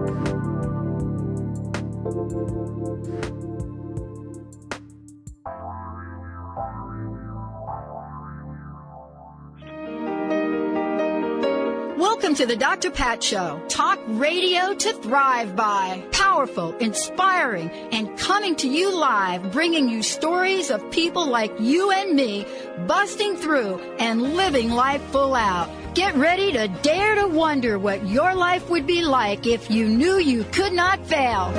Welcome to the Dr. Pat Show. Talk radio to thrive by. Powerful, inspiring, and coming to you live, bringing you stories of people like you and me, busting through and living life full out. Get ready to dare to wonder what your life would be like if you knew you could not fail.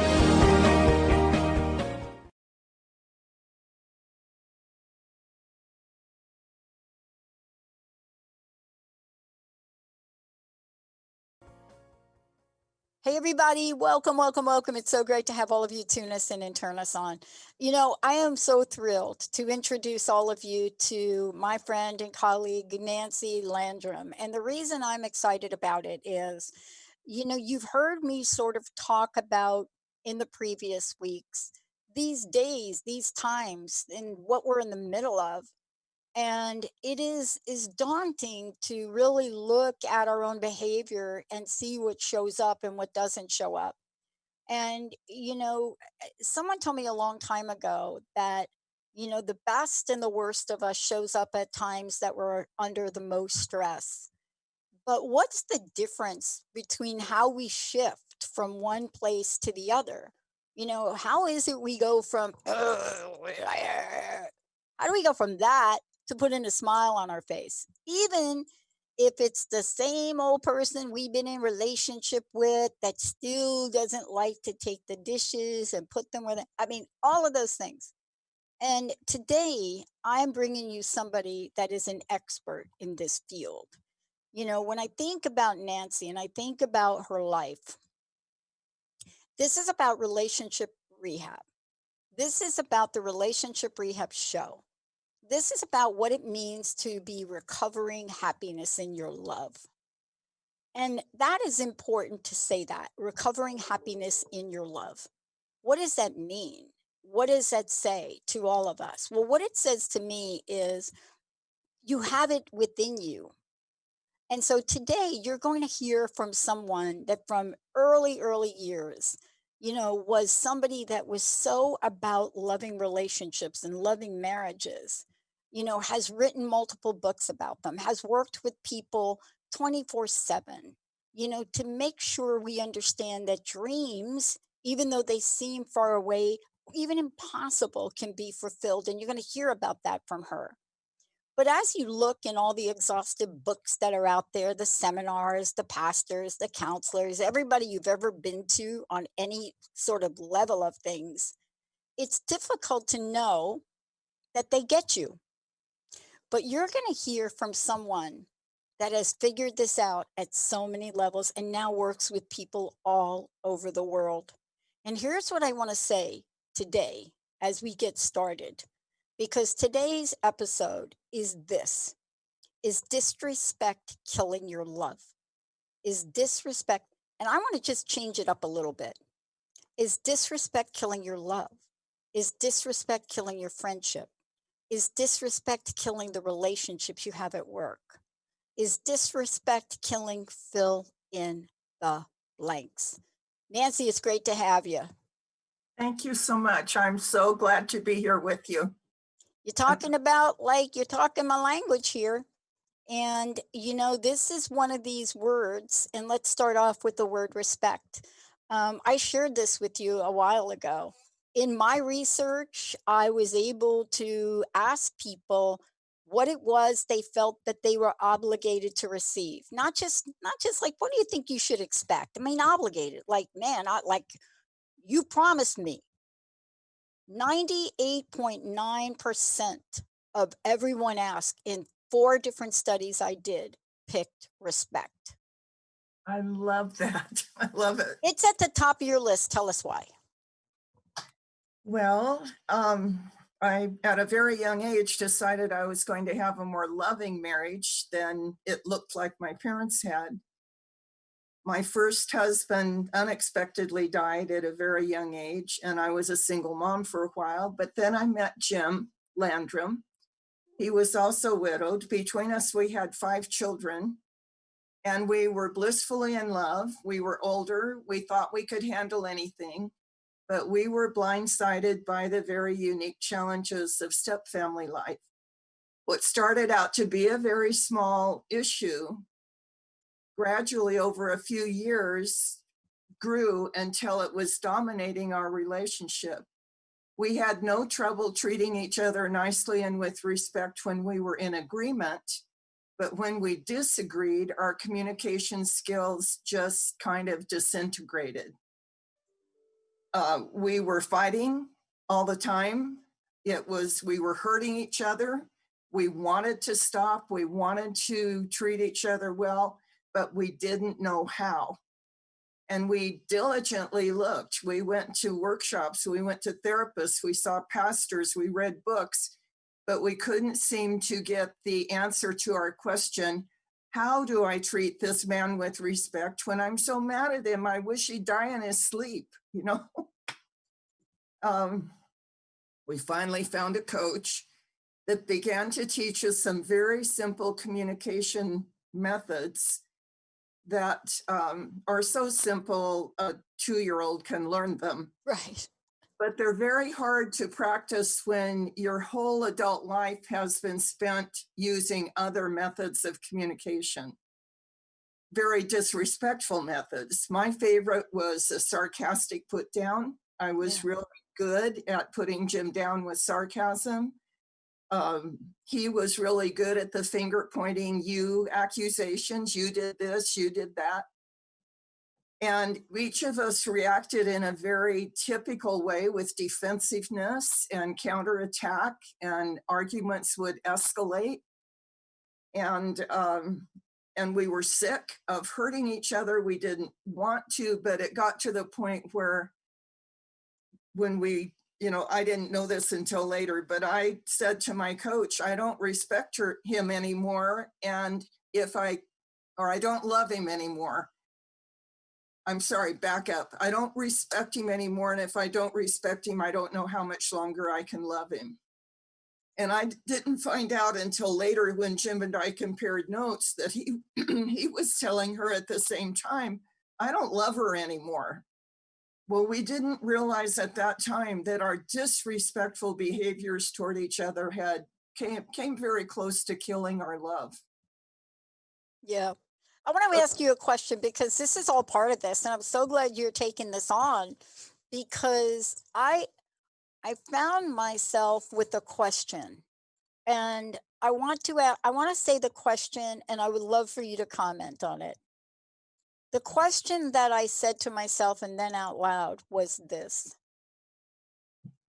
Hey, everybody. Welcome, welcome, welcome. It's so great to have all of you tune us in and turn us on. You know, I am so thrilled to introduce all of you to my friend and colleague, Nancy Landrum. And the reason I'm excited about it is, you know, you've heard me sort of talk about in the previous weeks, these days, these times, and what we're in the middle of. And it is daunting to really look at our own behavior and see what shows up and what doesn't show up. And you know, someone told me a long time ago that, you know, the best and the worst of us shows up at times that we're under the most stress. But what's the difference between how we shift from one place to the other? You know, how is it we go from how do we go from that to putting a smile on our face? Even if it's the same old person we've been in relationship with that still doesn't like to take the dishes and put them where they, I mean, all of those things. And today I'm bringing you somebody that is an expert in this field. You know, when I think about Nancy and I think about her life, this is about relationship rehab. This is about the relationship rehab show. This is about what it means to be recovering happiness in your love. And that is important to say that recovering happiness in your love. What does that mean? What does that say to all of us? Well, what it says to me is you have it within you. And so today you're going to hear from someone that from early, early years, you know, was somebody that was so about loving relationships and loving marriages, you know, has written multiple books about them, has worked with people 24/7, you know, to make sure we understand that dreams, even though they seem far away, even impossible, can be fulfilled. And you're going to hear about that from her. But as you look in all the exhaustive books that are out there, the seminars, the pastors, the counselors, everybody you've ever been to on any sort of level of things, it's difficult to know that they get you. But you're going to hear from someone that has figured this out at so many levels and now works with people all over the world. And here's what I want to say today as we get started, because today's episode is this: is disrespect killing your love? Is disrespect, and I want to just change it up a little bit. Is disrespect killing your love? Is disrespect killing your friendship? Is disrespect killing the relationships you have at work? Is disrespect killing fill in the blanks? Nancy, it's great to have you. Thank you so much. I'm so glad to be here with you. You're talking about, like, you're talking my language here. And, you know, this is one of these words. And let's start off with the word respect. I shared this with you a while ago. In my research, I was able to ask people what it was they felt that they were obligated to receive. Not just like, what do you think you should expect? I mean, obligated, like, man, I like, you promised me. 98.9% of everyone asked in 4 different studies I did picked respect. I love that. I love it. It's at the top of your list. Tell us why. Well, I, at a very young age, decided I was going to have a more loving marriage than it looked like my parents had. My first husband unexpectedly died at a very young age, and I was a single mom for a while. But then I met Jim Landrum. He was also widowed. Between us, we had 5 children. and we were blissfully in love. We were older. We thought we could handle anything, but we were blindsided by the very unique challenges of step-family life. What started out to be a very small issue gradually over a few years grew until it was dominating our relationship. We had no trouble treating each other nicely and with respect when we were in agreement, but when we disagreed, our communication skills just kind of disintegrated. We were fighting all the time. We were hurting each other. We wanted to stop. We wanted to treat each other well, but we didn't know how. And we diligently looked. We went to workshops, we went to therapists, we saw pastors, we read books, but we couldn't seem to get the answer to our question, how do I treat this man with respect when I'm so mad at him? I wish he'd die in his sleep, you know? We finally found a coach that began to teach us some very simple communication methods that are so simple, a 2-year-old can learn them. Right. But they're very hard to practice when your whole adult life has been spent using other methods of communication. Very disrespectful methods. My favorite was a sarcastic put down. I was really good at putting Jim down with sarcasm. He was really good at the finger pointing, you accusations, you did this, you did that. And each of us reacted in a very typical way with defensiveness and counterattack, and arguments would escalate. And we were sick of hurting each other. We didn't want to, but it got to the point where when I didn't know this until later, but I said to my coach, I don't respect him anymore. And I don't love him anymore. I'm sorry, back up. I don't respect him anymore. And if I don't respect him, I don't know how much longer I can love him. And I didn't find out until later when Jim and I compared notes that he was telling her at the same time, I don't love her anymore. Well, we didn't realize at that time that our disrespectful behaviors toward each other came very close to killing our love. Yeah. I want to ask you a question because this is all part of this, and I'm so glad you're taking this on because I found myself with a question, and I want to say the question, and I would love for you to comment on it. The question that I said to myself and then out loud was this: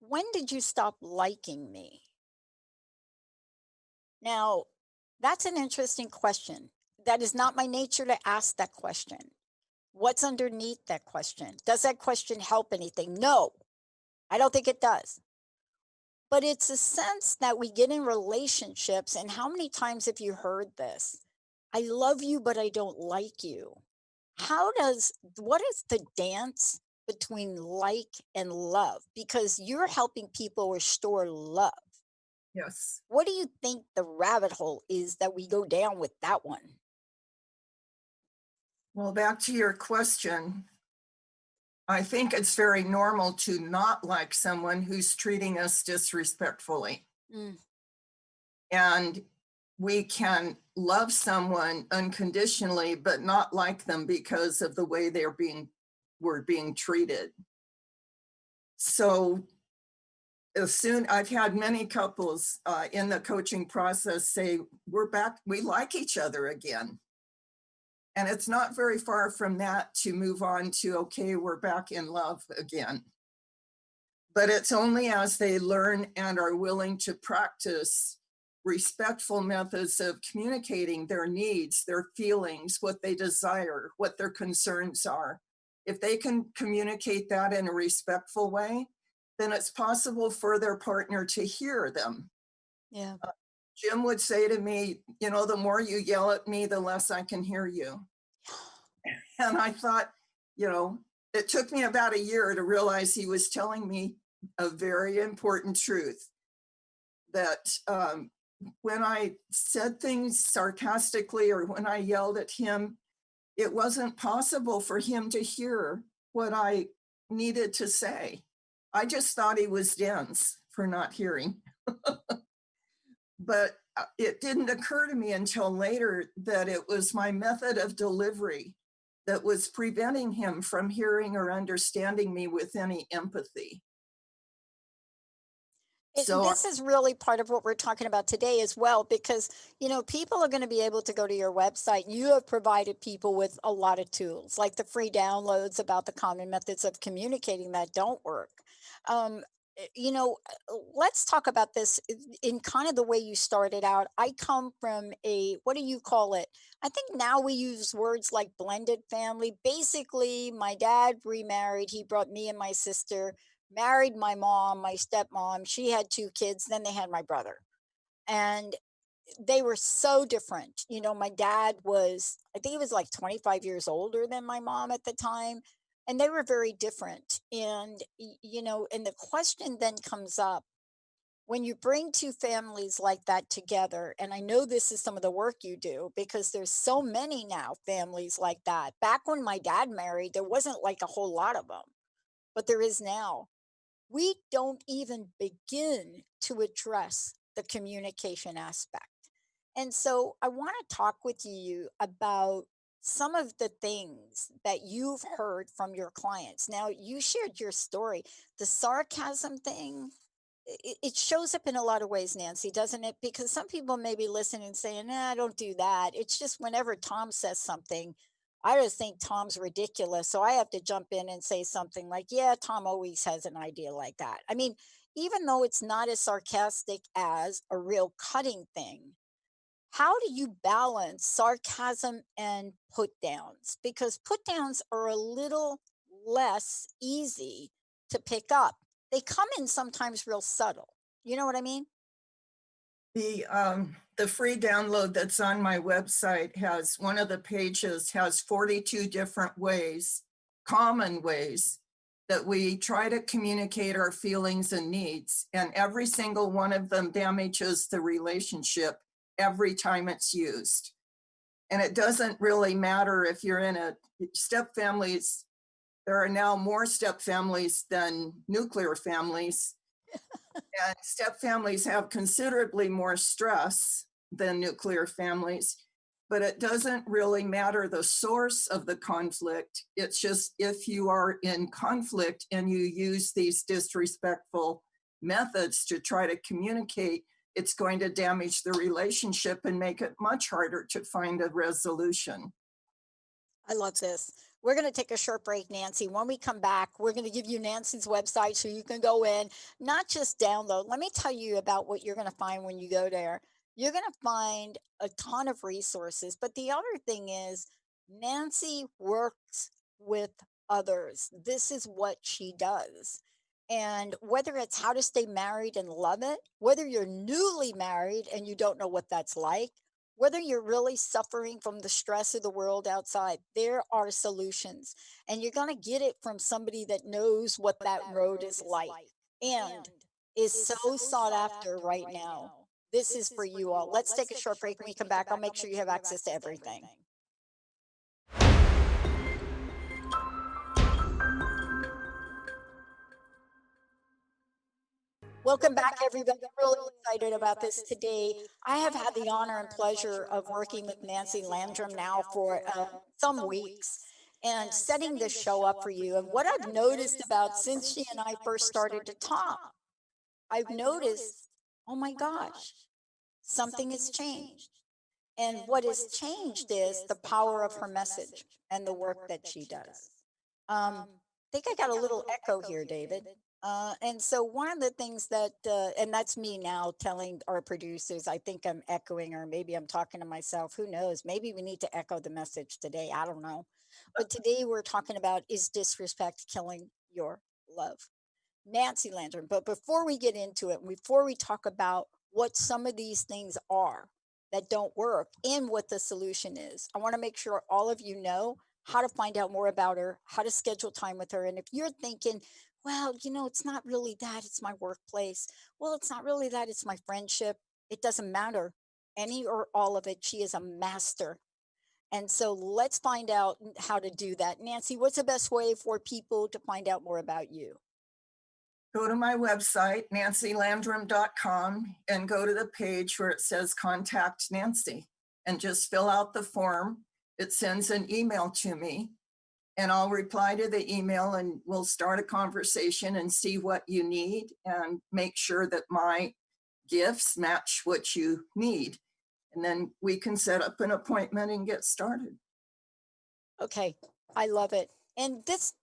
when did you stop liking me? Now, that's an interesting question. That is not my nature to ask that question. What's underneath that question? Does that question help anything? No, I don't think it does. But it's a sense that we get in relationships, and how many times have you heard this? I love you, but I don't like you. What is the dance between like and love? Because you're helping people restore love. Yes. What do you think the rabbit hole is that we go down with that one? Well, back to your question, I think it's very normal to not like someone who's treating us disrespectfully. Mm, And we can love someone unconditionally, but not like them because of the way we're being treated. So I've had many couples in the coaching process say, we're back, we like each other again. And it's not very far from that to move on to, okay, we're back in love again. But it's only as they learn and are willing to practice respectful methods of communicating their needs, their feelings, what they desire, what their concerns are. If they can communicate that in a respectful way, then it's possible for their partner to hear them. yeah. Jim would say to me, the more you yell at me, the less I can hear you. And I thought, it took me about a year to realize he was telling me a very important truth, that when I said things sarcastically or when I yelled at him, it wasn't possible for him to hear what I needed to say. I just thought he was dense for not hearing. But it didn't occur to me until later that it was my method of delivery that was preventing him from hearing or understanding me with any empathy. So This is really part of what we're talking about today as well, because people are going to be able to go to your website. You have provided people with a lot of tools, like the free downloads about the common methods of communicating that don't work. Um, let's talk about this in kind of the way you started out. I come from a, what do you call it? I think now we use words like blended family. Basically, my dad remarried. He brought me and my sister, married my mom, my stepmom. She had 2 kids, then they had my brother. And they were so different. My dad was, I think he was like 25 years older than my mom at the time, and they were very different. And and the question then comes up, when you bring 2 families like that together, and I know this is some of the work you do because there's so many now families like that. Back when my dad married, there wasn't like a whole lot of them, but there is now. We don't even begin to address the communication aspect. And so I want to talk with you about some of the things that you've heard from your clients. Now, you shared your story. The sarcasm thing, it shows up in a lot of ways, Nancy, doesn't it? Because some people may be listening and saying, nah, don't do that. It's just whenever Tom says something, I just think Tom's ridiculous. So I have to jump in and say something like, yeah, Tom always has an idea like that. I mean, even though it's not as sarcastic as a real cutting thing, how do you balance sarcasm and put downs? Because put downs are a little less easy to pick up. They come in sometimes real subtle. You know what I mean? the free download that's on my website has one of the pages has 42 different ways, common ways that we try to communicate our feelings and needs. And every single one of them damages the relationship every time it's used. And it doesn't really matter if you're in a step families. There are now more step families than nuclear families. And step families have considerably more stress than nuclear families, but it doesn't really matter the source of the conflict. It's just if you are in conflict and you use these disrespectful methods to try to communicate, it's going to damage the relationship and make it much harder to find a resolution. I love this. We're going to take a short break, Nancy. When we come back, we're going to give you Nancy's website so you can go in, not just download. Let me tell you about what you're going to find when you go there. You're going to find a ton of resources. But the other thing is, Nancy works with others. This is what she does. And whether it's how to stay married and love it, whether you're newly married and you don't know what that's like, whether you're really suffering from the stress of the world outside, there are solutions. And you're going to get it from somebody that knows what that road is like and is so sought after right now. This is for you all. Let's take a short break. When we come back, I'll make sure you have access to everything. Welcome back, everybody. I'm really excited about this today. I have had the honor and pleasure of working with Nancy Landrum now for some weeks and setting this show up for you. And what I've noticed about since she and I first started to talk, I've noticed, oh my gosh, something has changed. And what has changed is the power of her message and the work that she does. I think I got a little echo here, David. And so one of the things that, and that's me now telling our producers, I think I'm echoing, or maybe I'm talking to myself. Who knows? Maybe we need to echo the message today. I don't know. But today we're talking about, is disrespect killing your love? Nancy Landrum. But before we get into it, before we talk about what some of these things are that don't work and what the solution is, I want to make sure all of you know how to find out more about her, how to schedule time with her. And if you're thinking, well, it's not really that, it's my workplace. Well, it's not really that, it's my friendship. It doesn't matter. Any or all of it, she is a master. And so let's find out how to do that. Nancy, what's the best way for people to find out more about you? Go to my website, nancylandrum.com, and go to the page where it says Contact Nancy, and just fill out the form. It sends an email to me, and I'll reply to the email, and we'll start a conversation and see what you need and make sure that my gifts match what you need. And then we can set up an appointment and get started. Okay, I love it. And this,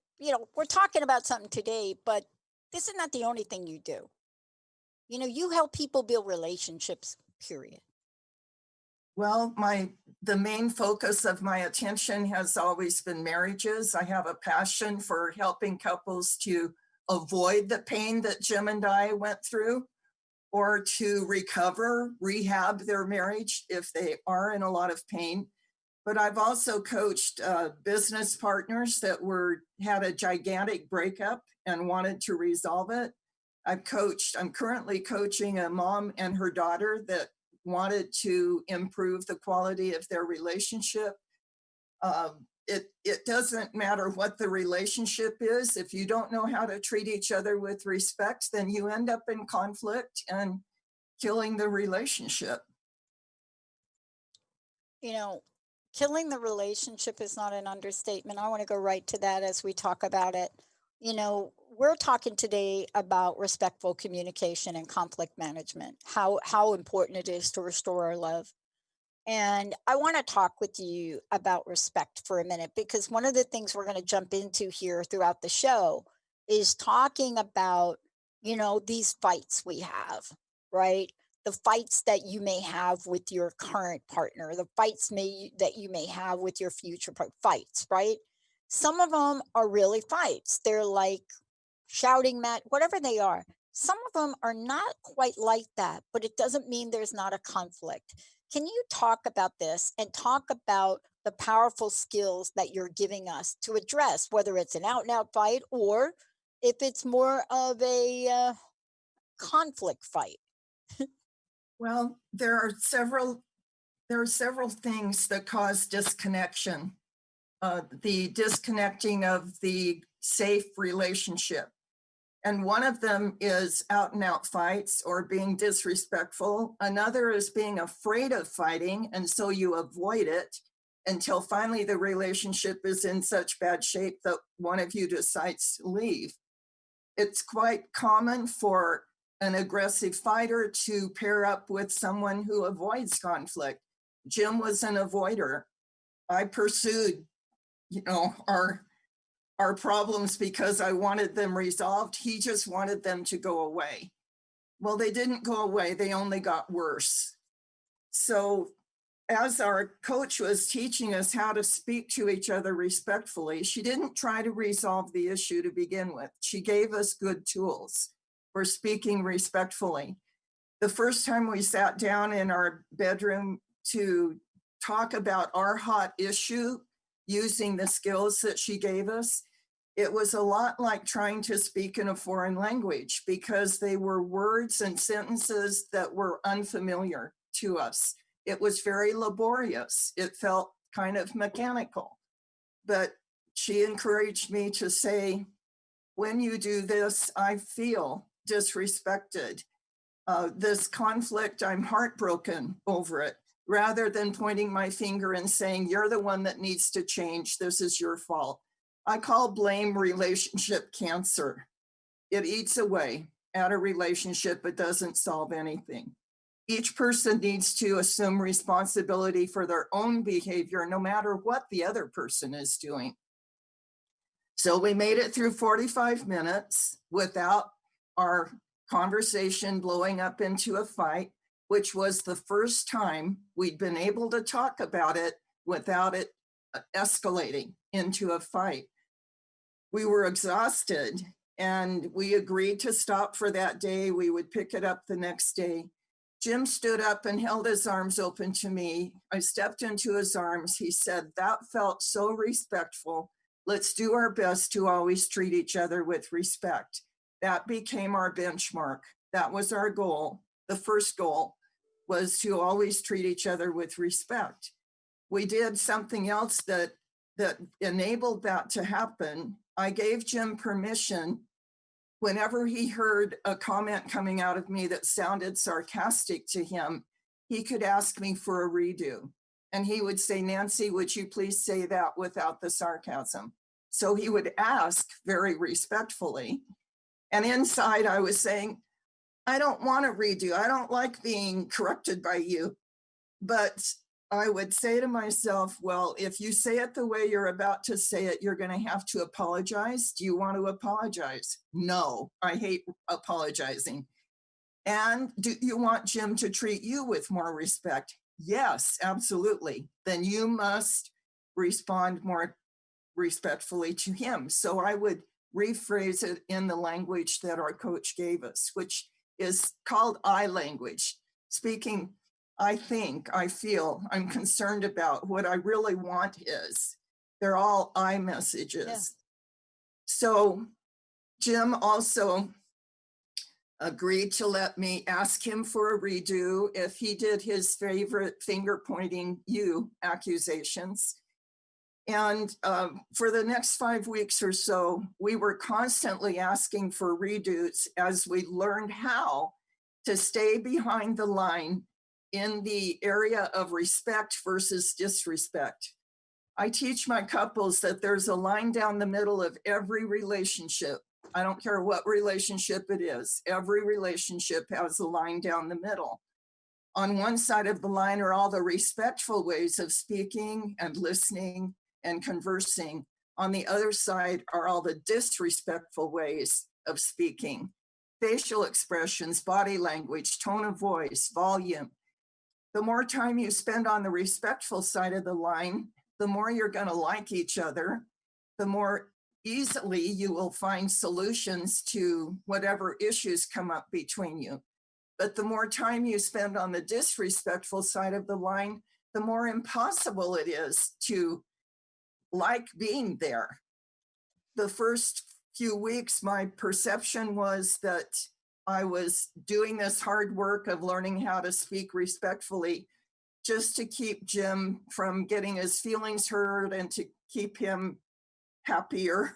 we're talking about something today, but this is not the only thing you do. You help people build relationships, period. Well, the main focus of my attention has always been marriages. I have a passion for helping couples to avoid the pain that Jim and I went through, or to recover, rehab their marriage if they are in a lot of pain. But I've also coached business partners that had a gigantic breakup and wanted to resolve it. I'm currently coaching a mom and her daughter that wanted to improve the quality of their relationship. It doesn't matter what the relationship is. If you don't know how to treat each other with respect, then you end up in conflict and killing the relationship. Killing the relationship is not an understatement. I want to go right to that as we talk about it. We're talking today about respectful communication and conflict management, how important it is to restore our love. And I want to talk with you about respect for a minute, because one of the things we're going to jump into here throughout the show is talking about, these fights we have, right? The fights that you may have with your current partner, the that you may have with your future fights, right? Some of them are really fights. They're like shouting match, whatever they are. Some of them are not quite like that, but it doesn't mean there's not a conflict. Can you talk about this and talk about the powerful skills that you're giving us to address whether it's an out and out fight or if it's more of a conflict fight? Well, there are several things that cause disconnection. The disconnecting of the safe relationship. And one of them is out and out fights or being disrespectful. Another is being afraid of fighting, and so you avoid it until finally the relationship is in such bad shape that one of you decides to leave. It's quite common for an aggressive fighter to pair up with someone who avoids conflict. Jim was an avoider. I pursued, our problems because I wanted them resolved. He just wanted them to go away. Well, they didn't go away. They only got worse. So as our coach was teaching us how to speak to each other respectfully, she didn't try to resolve the issue to begin with. She gave us good tools for speaking respectfully. The first time we sat down in our bedroom to talk about our hot issue using the skills that she gave us, it was a lot like trying to speak in a foreign language because they were words and sentences that were unfamiliar to us. It was very laborious. It felt kind of mechanical. But she encouraged me to say, when you do this, I feel disrespected. This conflict, I'm heartbroken over it, rather than pointing my finger and saying, you're the one that needs to change. This is your fault. I call blame relationship cancer. It eats away at a relationship, but doesn't solve anything. Each person needs to assume responsibility for their own behavior, no matter what the other person is doing. So we made it through 45 minutes without our conversation blowing up into a fight, which was the first time we'd been able to talk about it without it escalating into a fight. We were exhausted and we agreed to stop for that day. We would pick it up the next day. Jim stood up and held his arms open to me. I stepped into his arms. He said, that felt so respectful. Let's do our best to always treat each other with respect. That became our benchmark. That was our goal, the first goal. was to always treat each other with respect. We did something else that enabled that to happen. I gave Jim permission whenever he heard a comment coming out of me that sounded sarcastic to him, he could ask me for a redo. And he would say, Nancy, would you please say that without the sarcasm? So he would ask very respectfully. And inside I was saying, I don't want to redo. I don't like being corrected by you. But I would say to myself, well, if you say it the way you're about to say it, you're going to have to apologize. Do you want to apologize? No, I hate apologizing. And do you want Jim to treat you with more respect? Yes, absolutely. Then you must respond more respectfully to him. So I would rephrase it in the language that our coach gave us, which is called I language, speaking I think, I feel, I'm concerned about, what I really want is. They're all I messages. Yeah. So Jim also agreed to let me ask him for a redo if he did his favorite finger pointing you accusations. And for the next 5 weeks or so, we were constantly asking for redos as we learned how to stay behind the line in the area of respect versus disrespect. I teach my couples that there's a line down the middle of every relationship. I don't care what relationship it is. Every relationship has a line down the middle. On one side of the line are all the respectful ways of speaking and listening and conversing. On the other side are all the disrespectful ways of speaking. Facial expressions, body language, tone of voice, volume. The more time you spend on the respectful side of the line, the more you're going to like each other, the more easily you will find solutions to whatever issues come up between you. But the more time you spend on the disrespectful side of the line, the more impossible it is to like being there. The first few weeks, my perception was that I was doing this hard work of learning how to speak respectfully just to keep Jim from getting his feelings hurt and to keep him happier.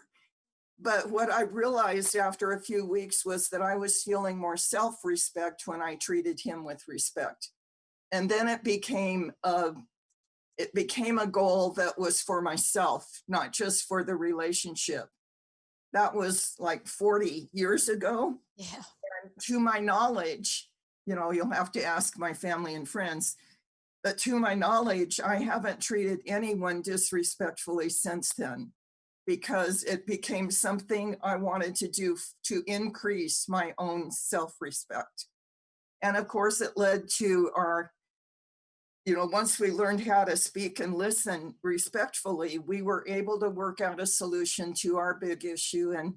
But what I realized after a few weeks was that I was feeling more self-respect when I treated him with respect. And then it became a goal that was for myself, not just for the relationship. That was like 40 years ago. Yeah. And to my knowledge, you'll have to ask my family and friends, but to my knowledge, I haven't treated anyone disrespectfully since then, because it became something I wanted to do to increase my own self-respect. And of course, it led to our, once we learned how to speak and listen respectfully, we were able to work out a solution to our big issue. And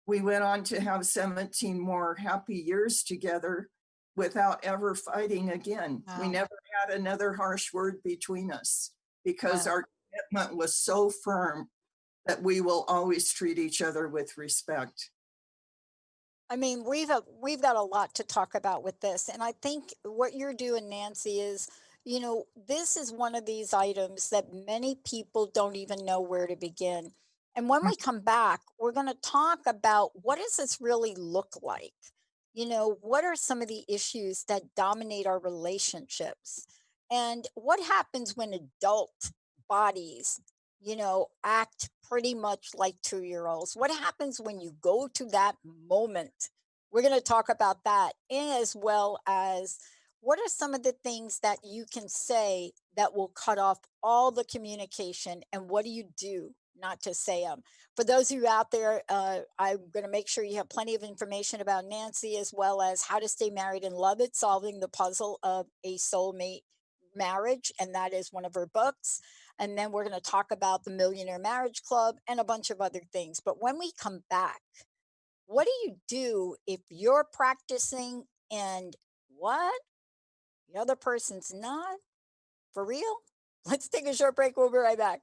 we went on to have 17 more happy years together without ever fighting again. Wow. We never had another harsh word between us because our commitment was so firm that we will always treat each other with respect. I mean, we've got a lot to talk about with this. And I think what you're doing, Nancy, is, this is one of these items that many people don't even know where to begin. And when we come back, we're going to talk about what does this really look like? What are some of the issues that dominate our relationships? And what happens when adult bodies, act pretty much like 2-year-olds? What happens when you go to that moment? We're going to talk about that, as well as what are some of the things that you can say that will cut off all the communication, and what do you do not to say them? For those of you out there, I'm going to make sure you have plenty of information about Nancy, as well as how to stay married and love it, solving the puzzle of a soulmate marriage. And that is one of her books. And then we're going to talk about the Millionaire Marriage Club and a bunch of other things. But when we come back, what do you do if you're practicing and what? The other person's not? For real? Let's take a short break. We'll be right back.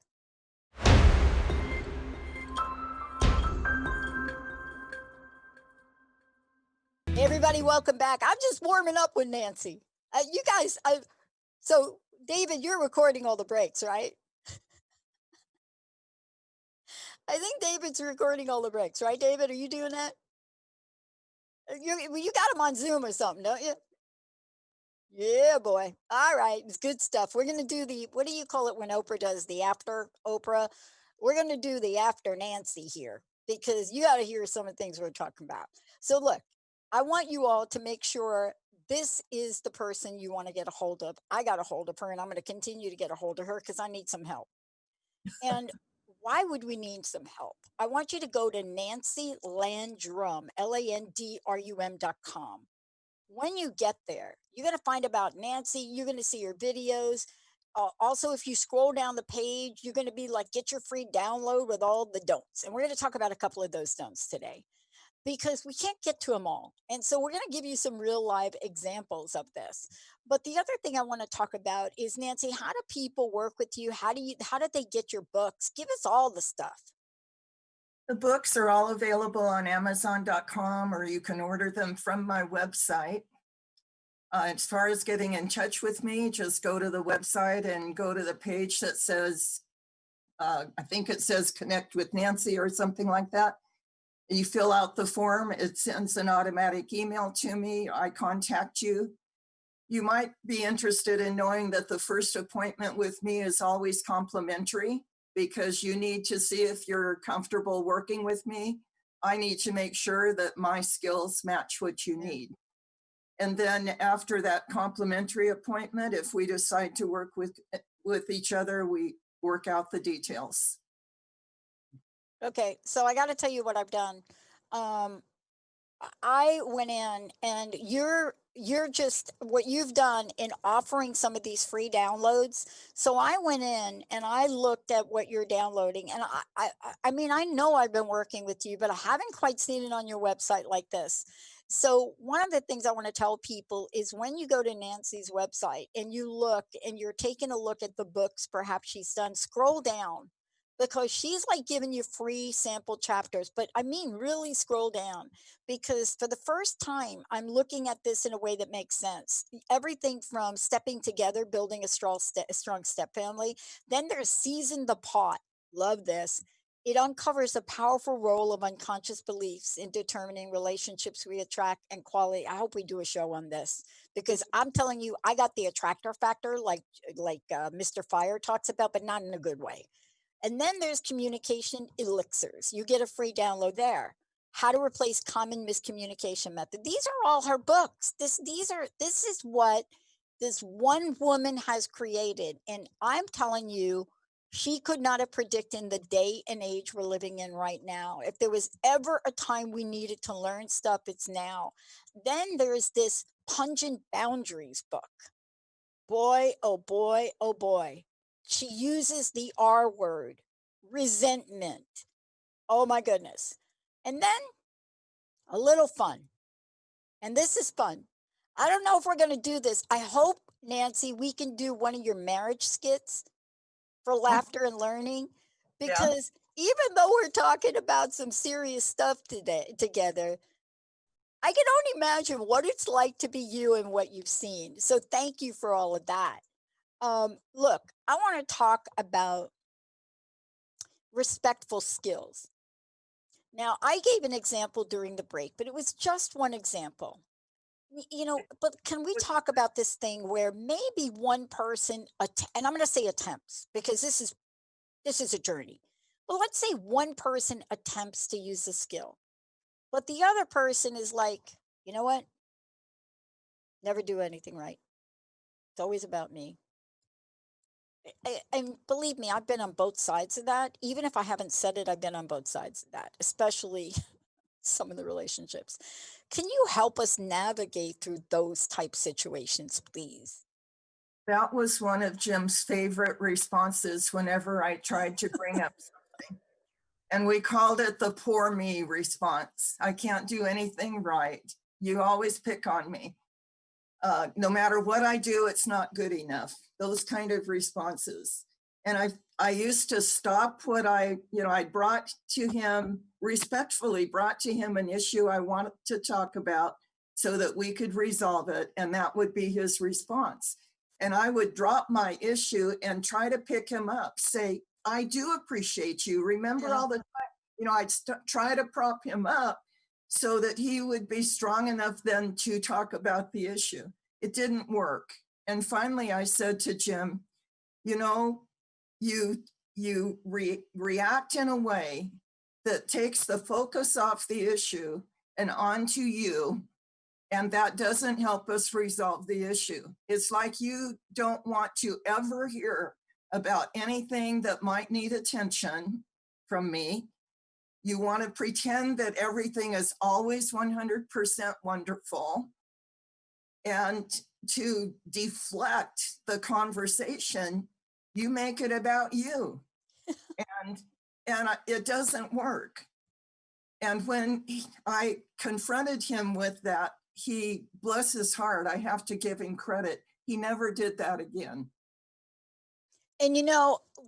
Hey everybody, welcome back. I'm just warming up with Nancy. You guys, so David, you're recording all the breaks, right? I think David's recording all the breaks, right, David? Are you doing that? You got him on Zoom or something, don't you? Yeah, boy. All right, it's good stuff. We're gonna do the what do you call it when Oprah does the after Oprah? We're gonna do the after Nancy here because you got to hear some of the things we're talking about. So look, I want you all to make sure this is the person you want to get a hold of. I got a hold of her, and I'm going to continue to get a hold of her because I need some help. And why would we need some help? I want you to go to Nancy Landrum, LANDRUM.com. When you get there, you're going to find about Nancy. You're going to see her videos. Also, if you scroll down the page, you're going to be like, get your free download with all the don'ts. And we're going to talk about a couple of those don'ts today because we can't get to them all. And so we're going to give you some real live examples of this. But the other thing I want to talk about is Nancy, how do people work with you? How did they get your books? Give us all the stuff. The books are all available on Amazon.com, or you can order them from my website. As far as getting in touch with me, just go to the website and go to the page that says, I think it says connect with Nancy or something like that. You fill out the form, it sends an automatic email to me. I contact you. You might be interested in knowing that the first appointment with me is always complimentary because you need to see if you're comfortable working with me. I need to make sure that my skills match what you Yeah. need. And then after that complimentary appointment, if we decide to work with each other, we work out the details. Okay, so I got to tell you what I've done. Um, I went in and you're just what you've done in offering some of these free downloads. So I went in and I looked at what you're downloading and I mean I know I've been working with you, but I haven't quite seen it on your website like this. So one of the things I want to tell people is when you go to Nancy's website and you look and you're taking a look at the books perhaps she's done, scroll down because she's like giving you free sample chapters, but I mean really scroll down because for the first time, I'm looking at this in a way that makes sense. Everything from stepping together, building a strong step family. Then there's season the pot. Love this. It uncovers a powerful role of unconscious beliefs in determining relationships we attract and quality. I hope we do a show on this because I'm telling you, I got the attractor factor, like Mr. Fire talks about, but not in a good way. And then there's communication elixirs. You get a free download there. How to replace common miscommunication method. These are all her books. This is what this one woman has created. And I'm telling you, she could not have predicted the day and age we're living in right now. If there was ever a time we needed to learn stuff, it's now. Then there's this pungent boundaries book. Boy, oh boy, oh boy. She uses the R word, resentment. Oh my goodness. And then a little fun. And this is fun. I don't know if we're going to do this. I hope, Nancy, we can do one of your marriage skits for Oh, laughter and learning yeah. because even though we're talking about some serious stuff today together, I can only imagine what it's like to be you and what you've seen. So thank you for all of that. Look, I want to talk about respectful skills. Now, I gave an example during the break, but it was just one example. But can we talk about this thing where maybe one person, and I'm going to say attempts because this is a journey. But let's say one person attempts to use the skill, but the other person is like, you know what? Never do anything right. It's always about me. And believe me, I've been on both sides of that. Even if I haven't said it, I've been on both sides of that, especially some of the relationships. Can you help us navigate through those type situations, please? That was one of Jim's favorite responses whenever I tried to bring up something. And we called it the poor me response. I can't do anything right. You always pick on me. No matter what I do, it's not good enough. Those kind of responses. And I used to stop what I brought to him, respectfully brought to him an issue I wanted to talk about. so that we could resolve it. And that would be his response. And I would drop my issue and try to pick him up, say, I do appreciate you. Remember Yeah. all the time, I'd try to prop him up so that he would be strong enough then to talk about the issue. It didn't work. And finally I said to Jim, you react in a way that takes the focus off the issue and onto you, and that doesn't help us resolve the issue. It's like you don't want to ever hear about anything that might need attention from me. You want to pretend that everything is always 100% wonderful, and to deflect the conversation, you make it about you. and it doesn't work. And when I confronted him with that, he, bless his heart, I have to give him credit, he never did that again. And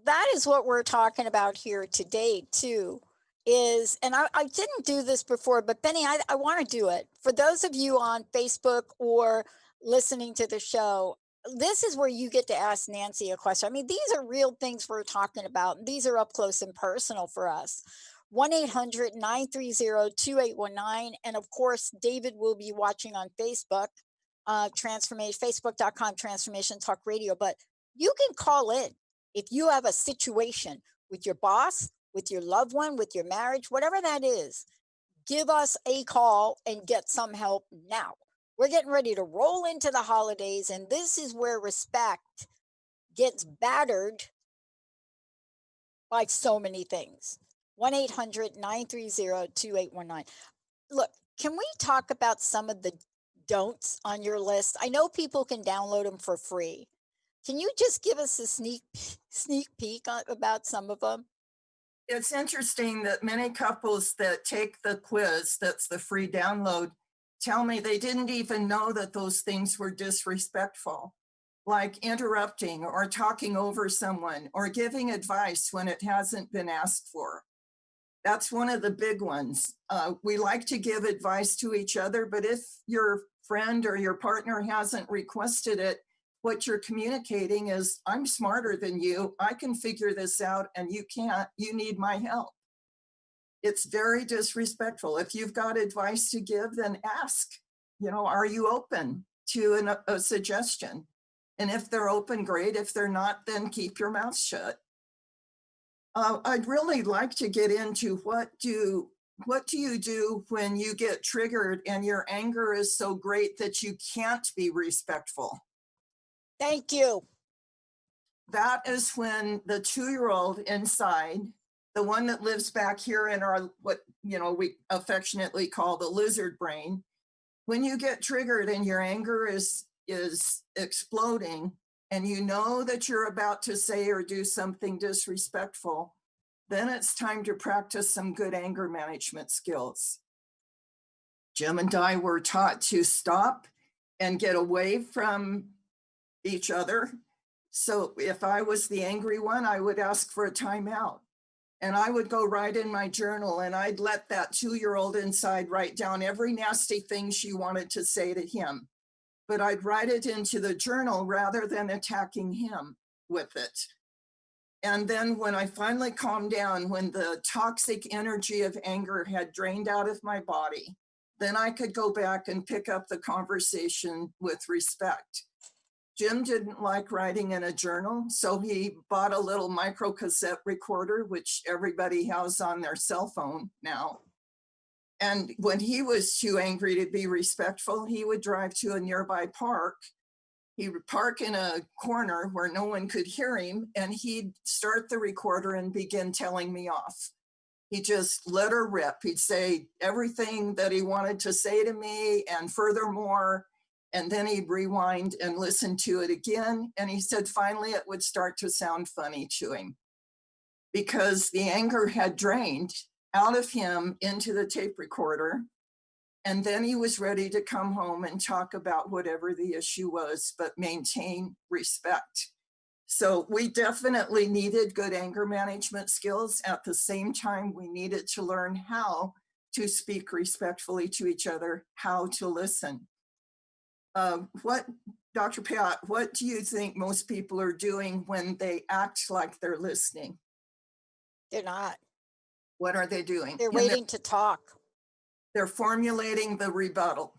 that is what we're talking about here today too, and I didn't do this before, but Benny, I want to do it. For those of you on Facebook or listening to the show, this is where you get to ask Nancy a question. I mean, these are real things we're talking about. These are up close and personal for us. 1-800-930-2819. And of course, David will be watching on Facebook, facebook.com Transformation Talk Radio. But you can call in if you have a situation with your boss, with your loved one, with your marriage, whatever that is. Give us a call and get some help now. We're getting ready to roll into the holidays, and this is where respect gets battered by so many things. 1-800-930-2819. Look, can we talk about some of the don'ts on your list? I know people can download them for free. Can you just give us a sneak peek about some of them? It's interesting that many couples that take the quiz, that's the free download, tell me they didn't even know that those things were disrespectful, like interrupting or talking over someone or giving advice when it hasn't been asked for. That's one of the big ones. We like to give advice to each other, but if your friend or your partner hasn't requested it, what you're communicating is, I'm smarter than you. I can figure this out and you can't. You need my help. It's very disrespectful. If you've got advice to give, then ask, are you open to a suggestion? And if they're open, great. If they're not, then keep your mouth shut. I'd really like to get into what do you do when you get triggered and your anger is so great that you can't be respectful? Thank you. That is when the 2-year-old inside, the one that lives back here in our, what we affectionately call the lizard brain, when you get triggered and your anger is exploding, and you know that you're about to say or do something disrespectful, then it's time to practice some good anger management skills. Jim and I were taught to stop and get away from each other. So if I was the angry one, I would ask for a timeout. And I would go write in my journal, and I'd let that 2-year-old inside write down every nasty thing she wanted to say to him. But I'd write it into the journal rather than attacking him with it. And then when I finally calmed down, when the toxic energy of anger had drained out of my body, then I could go back and pick up the conversation with respect. Jim didn't like writing in a journal, so he bought a little micro cassette recorder, which everybody has on their cell phone now. And when he was too angry to be respectful, he would drive to a nearby park. He would park in a corner where no one could hear him, and he'd start the recorder and begin telling me off. He just let her rip. He'd say everything that he wanted to say to me, and furthermore, and then he'd rewind and listen to it again. And he said finally it would start to sound funny to him because the anger had drained out of him into the tape recorder. And then he was ready to come home and talk about whatever the issue was, but maintain respect. So we definitely needed good anger management skills. At the same time, we needed to learn how to speak respectfully to each other, how to listen. What, Dr. Pat, what do you think most people are doing when they act like they're listening? They're not. What are they doing? They're waiting to talk. They're formulating the rebuttal.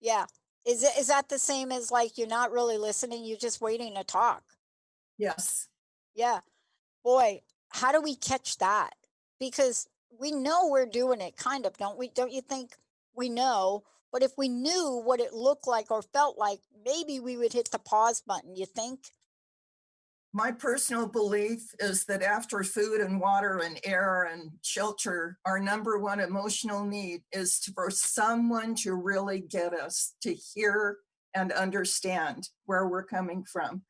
Yeah. Is that the same as like you're not really listening, you're just waiting to talk? Yes. Yeah. Boy, how do we catch that? Because we know we're doing it, kind of, don't we? Don't you think we know? But if we knew what it looked like or felt like, maybe we would hit the pause button, you think? My personal belief is that after food and water and air and shelter, our number one emotional need is for someone to really get us to hear and understand where we're coming from.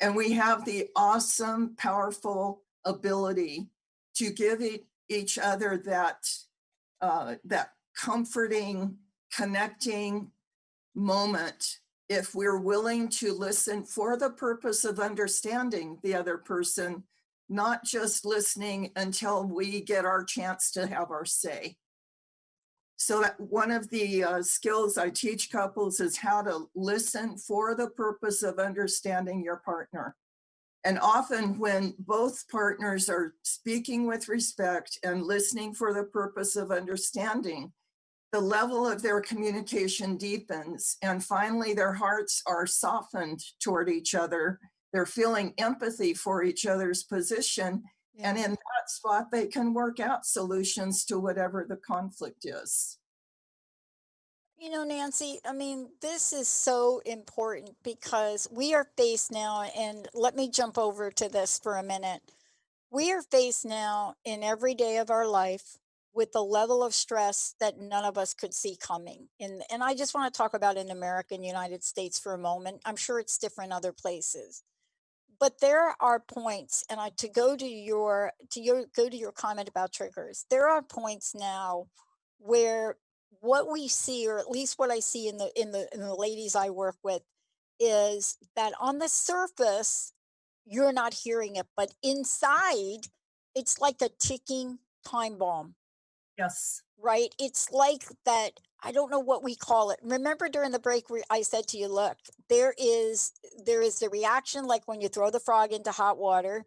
And we have the awesome, powerful ability to give each other that comforting, connecting moment if we're willing to listen for the purpose of understanding the other person, not just listening until we get our chance to have our say. So that one of the skills I teach couples is how to listen for the purpose of understanding your partner. And often when both partners are speaking with respect and listening for the purpose of understanding, the level of their communication deepens, and finally their hearts are softened toward each other. They're feeling empathy for each other's position. Yeah. And in that spot, they can work out solutions to whatever the conflict is. You know, Nancy, I mean, this is so important because we are faced now, and let me jump over to this for a minute. We are faced now in every day of our life with the level of stress that none of us could see coming. And I just want to talk about in America and United States for a moment. I'm sure it's different other places. But there are points, and I to go to your comment about triggers. There are points now where what we see, or at least what I see in the ladies I work with, is that on the surface you're not hearing it, but inside it's like a ticking time bomb. Yes. Right? It's like that. I don't know what we call it. Remember during the break where I said to you, look, there is the reaction like when you throw the frog into hot water,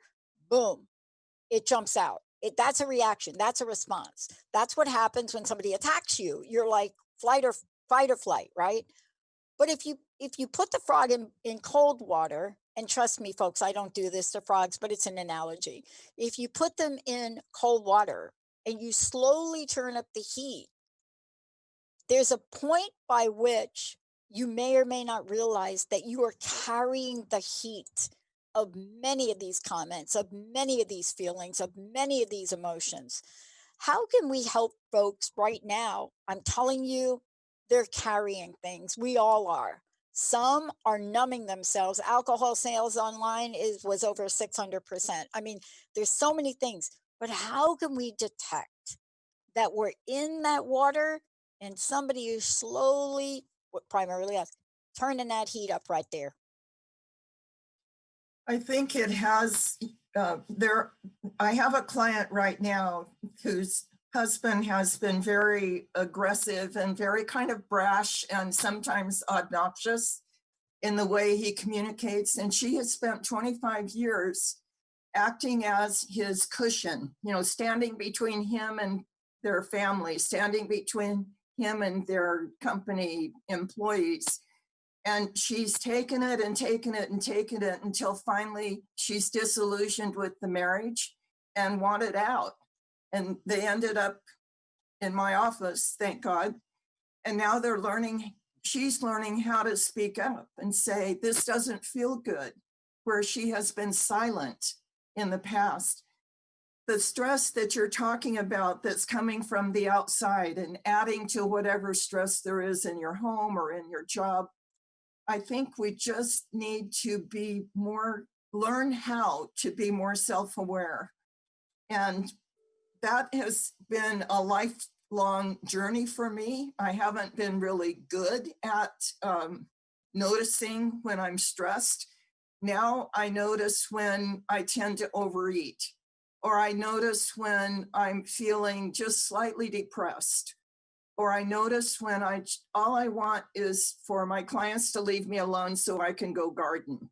boom, it jumps out. That's a reaction. That's a response. That's what happens when somebody attacks you. You're like fight or flight, right? But if you put the frog in cold water, and trust me, folks, I don't do this to frogs, but it's an analogy. If you put them in cold water and you slowly turn up the heat, there's a point by which you may or may not realize that you are carrying the heat of many of these comments, of many of these feelings, of many of these emotions. How can we help folks right now? I'm telling you, they're carrying things. We all are. Some are numbing themselves. Alcohol sales online is was over 600%. I mean, there's so many things. But how can we detect that we're in that water and somebody is slowly, primarily us, turning that heat up right there? I think it has there. I have a client right now whose husband has been very aggressive and very kind of brash and sometimes obnoxious in the way he communicates. And she has spent 25 years acting as his cushion, standing between him and their family, standing between him and their company employees. And she's taken it and taken it and taken it until finally she's disillusioned with the marriage and wanted out. And they ended up in my office, thank God. And now she's learning how to speak up and say, this doesn't feel good, where she has been silent in the past. The stress that you're talking about that's coming from the outside and adding to whatever stress there is in your home or in your job, I think we just need to learn how to be more self-aware. And that has been a lifelong journey for me. I haven't been really good at noticing when I'm stressed. Now I notice when I tend to overeat, or I notice when I'm feeling just slightly depressed, or I notice when all I want is for my clients to leave me alone so I can go garden.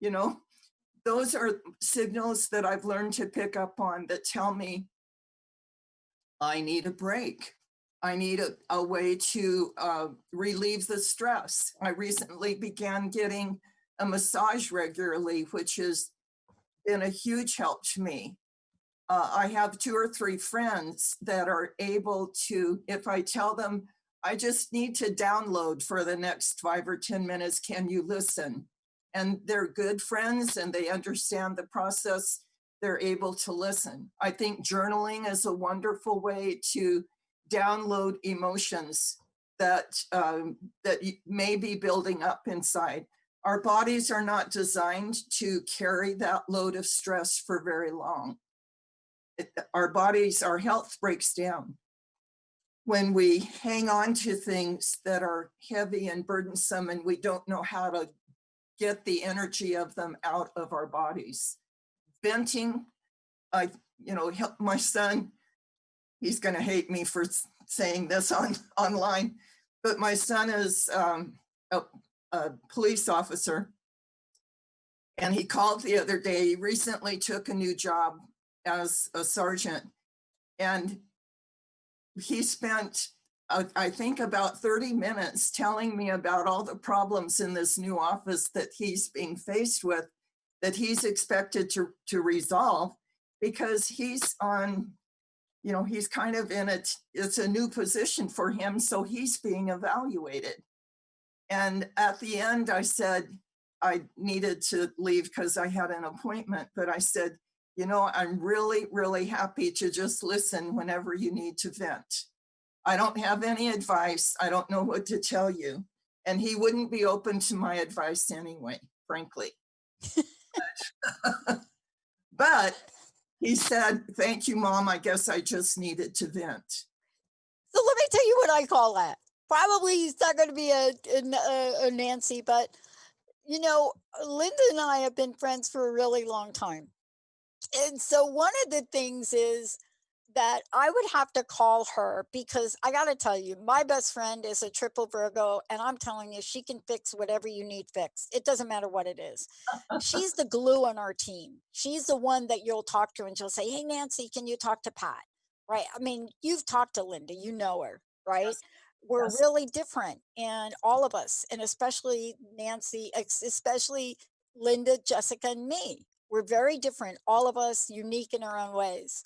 You know, those are signals that I've learned to pick up on that tell me I need a break. I need a way to relieve the stress. I recently began getting a massage regularly, which has been a huge help to me. I have 2 or 3 friends that are able to, if I tell them, I just need to download for the next 5 or 10 minutes, can you listen? And they're good friends and they understand the process. They're able to listen. I think journaling is a wonderful way to download emotions that may be building up inside. Our bodies are not designed to carry that load of stress for very long. Our health breaks down when we hang on to things that are heavy and burdensome and we don't know how to get the energy of them out of our bodies. Venting, help my son. He's going to hate me for saying this online, but my son is a police officer, and he called the other day. He recently took a new job as a sergeant, and he spent I think about 30 minutes telling me about all the problems in this new office that he's being faced with, that he's expected to resolve, because he's on, he's kind of in it. It's a new position for him, so he's being evaluated. And at the end, I said I needed to leave because I had an appointment, but I said, I'm really, really happy to just listen whenever you need to vent. I don't have any advice. I don't know what to tell you. And he wouldn't be open to my advice anyway, frankly. But he said, thank you, Mom. I guess I just needed to vent. So let me tell you what I call that. Probably he's not going to be a Nancy, but Linda and I have been friends for a really long time. And so one of the things is that I would have to call her, because I got to tell you, my best friend is a triple Virgo, and I'm telling you, she can fix whatever you need fixed. It doesn't matter what it is. She's the glue on our team. She's the one that you'll talk to and she'll say, "Hey, Nancy, can you talk to Pat?" Right? I mean, you've talked to Linda, you know her, right? Yes, We're yes. really different, and all of us, and especially Nancy, especially Linda, Jessica, and me. We're very different, all of us unique in our own ways.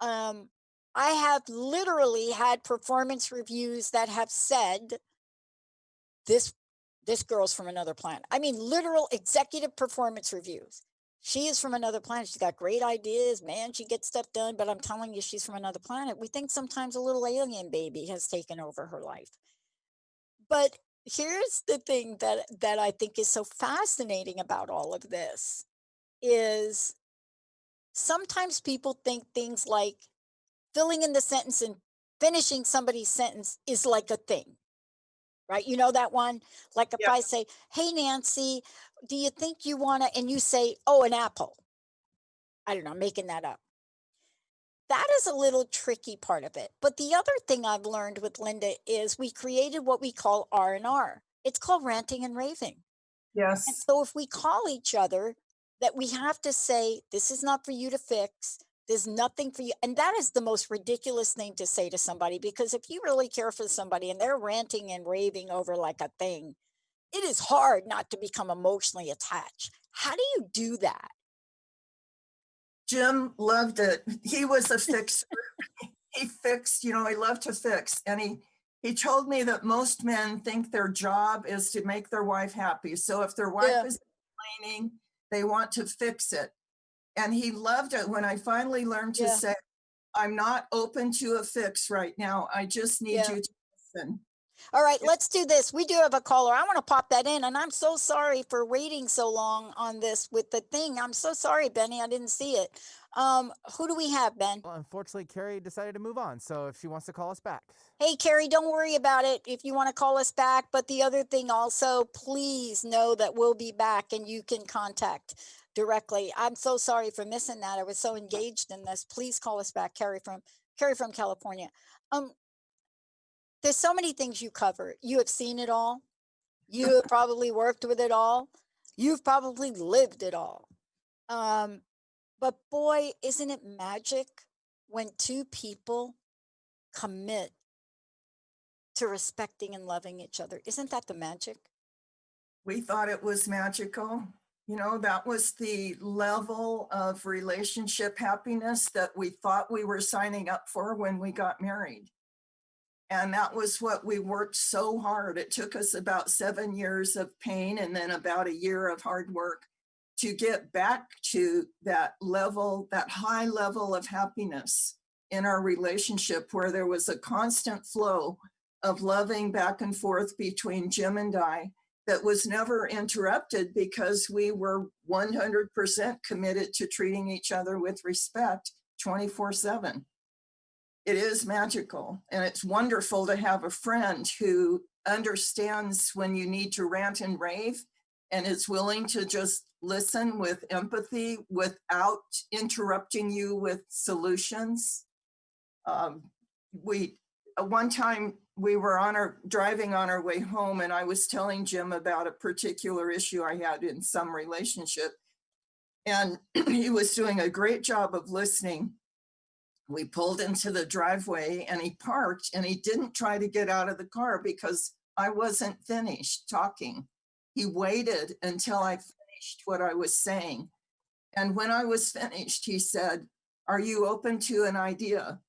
Um, I have literally had performance reviews that have said, this this girl's from another planet. I mean, literal executive performance reviews. She is from another planet. She's got great ideas, man. She gets stuff done, but I'm telling you, she's from another planet. We think sometimes a little alien baby has taken over her life. But here's the thing that I think is so fascinating about all of this is sometimes people think things like filling in the sentence and finishing somebody's sentence is like a thing, right? You know that one? Like if Yeah. I say, "Hey, Nancy, do you think you want to," and you say, "Oh, an apple." I don't know, I'm making that up. That is a little tricky part of it. But the other thing I've learned with Linda is we created what we call R&R. It's called ranting and raving. And Yes. so if we call each other, that we have to say, "This is not for you to fix. There's nothing for you." And that is the most ridiculous thing to say to somebody, because if you really care for somebody and they're ranting and raving over like a thing, it is hard not to become emotionally attached. How do you do that? Jim loved it. He was a fixer. He fixed, he loved to fix. And he told me that most men think their job is to make their wife happy. So if their wife Yeah, is complaining, they want to fix it. And he loved it when I finally learned to yeah, say, I'm not open to a fix right now. I just need yeah. you to listen. All right, let's do this. We do have a caller. I want to pop that in. And I'm so sorry for waiting so long on this with the thing. I'm so sorry, Benny. I didn't see it. Who do we have, Ben? Well, unfortunately, Carrie decided to move on, so if she wants to call us back. Hey, Carrie, don't worry about it if you want to call us back. But the other thing also, please know that we'll be back and you can contact directly. I'm so sorry for missing that. I was so engaged in this. Please call us back, Carrie from California. Um, there's so many things you cover. You have seen it all. You have probably worked with it all. You've probably lived it all. Um, but boy, isn't it magic when two people commit to respecting and loving each other? Isn't that the magic? We thought it was magical. You know, that was the level of relationship happiness that we thought we were signing up for when we got married. And that was what we worked so hard. It took us about 7 years of pain and then about a year of hard work to get back to that level, that high level of happiness in our relationship, where there was a constant flow of loving back and forth between Jim and I that was never interrupted because we were 100% committed to treating each other with respect 24/7. It is magical, and it's wonderful to have a friend who understands when you need to rant and rave and is willing to just listen with empathy without interrupting you with solutions. We One time we were driving on our way home, and I was telling Jim about a particular issue I had in some relationship, and he was doing a great job of listening. We pulled into the driveway and he parked, and he didn't try to get out of the car because I wasn't finished talking. He waited until I finished what I was saying. And when I was finished, he said, "Are you open to an idea?"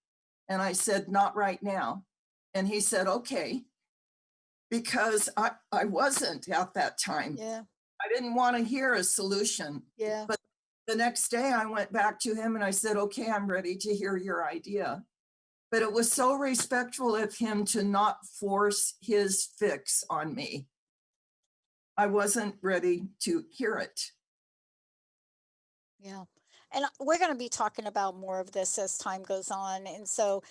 And I said, "Not right now." And he said, "Okay," because I wasn't at that time. Yeah, I didn't want to hear a solution. yeah. But the next day I went back to him and I said, "Okay, I'm ready to hear your idea." But it was so respectful of him to not force his fix on me. I wasn't ready to hear it. Yeah. And we're going to be talking about more of this as time goes on. And so,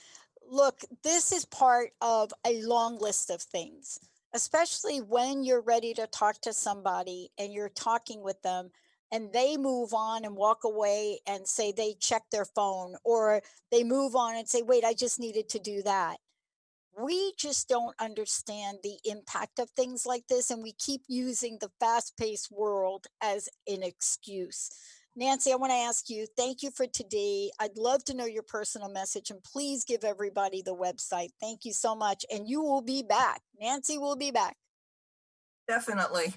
look, this is part of a long list of things, especially when you're ready to talk to somebody and you're talking with them and they move on and walk away and say they checked their phone, or they move on and say, wait, I just needed to do that. We just don't understand the impact of things like this, and we keep using the fast-paced world as an excuse. Nancy, I want to ask you, thank you for today. I'd love to know your personal message, and please give everybody the website. Thank you so much. And you will be back. Nancy will be back. Definitely.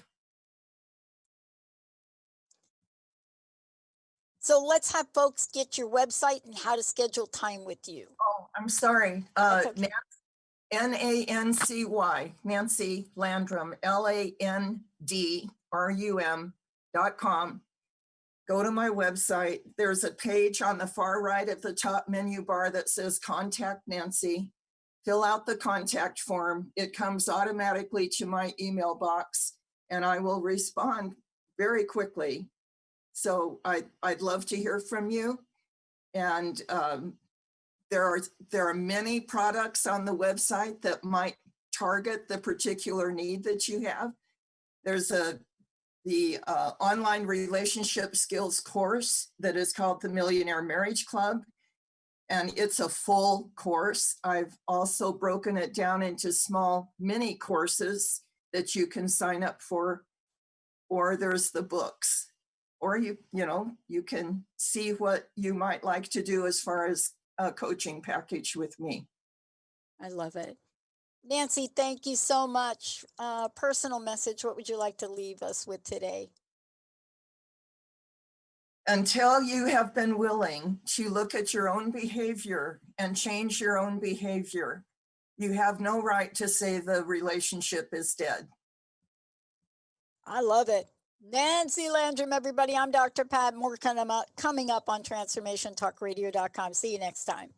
So let's have folks get your website and how to schedule time with you. Oh, I'm sorry. That's okay. Nancy, Nancy Landrum, LANDRUM.com. Go to my website. There's a page on the far right at the top menu bar that says Contact Nancy. Fill out the contact form. It comes automatically to my email box, and I will respond very quickly. So I'd love to hear from you. And there are many products on the website that might target the particular need that you have. There's the online relationship skills course that is called the Millionaire Marriage Club, and it's a full course. I've also broken it down into small mini courses that you can sign up for, or there's the books, or you can see what you might like to do as far as a coaching package with me. I love it. Nancy, thank you so much. Personal message, what would you like to leave us with today? Until you have been willing to look at your own behavior and change your own behavior, you have no right to say the relationship is dead. I love it. Nancy Landrum, everybody. I'm Dr. Pat. More coming up on transformationtalkradio.com. See you next time.